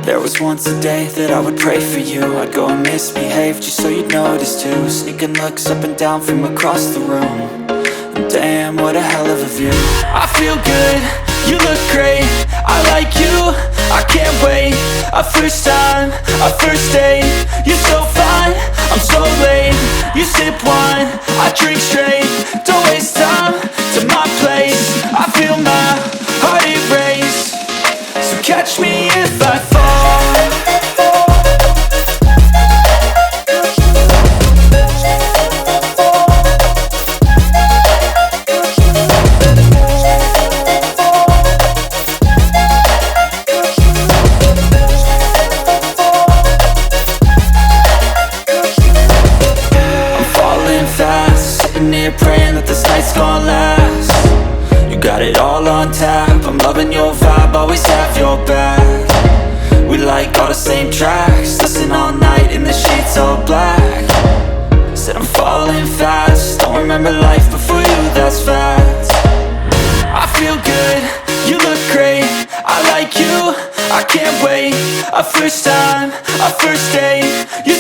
There was once a day that I would pray for you. I'd go and misbehave just so you'd notice too. Sneaking looks up and down from across the room. And damn, what a hell of a view. I feel good, you look great, I like you, I can't wait. A first time, a first date. You're so fine, I'm so late. You sip wine, I drink straight. Don't waste time to my place. I feel my heart erase. So catch me if I fall. Praying that this night's gonna last. You got it all on tap, I'm loving your vibe, always have your back. We like all the same tracks, listen all night in the sheets all black. Said I'm falling fast, don't remember life before you, that's fact. I feel good, you look great, I like you, I can't wait. A first time, a first date. You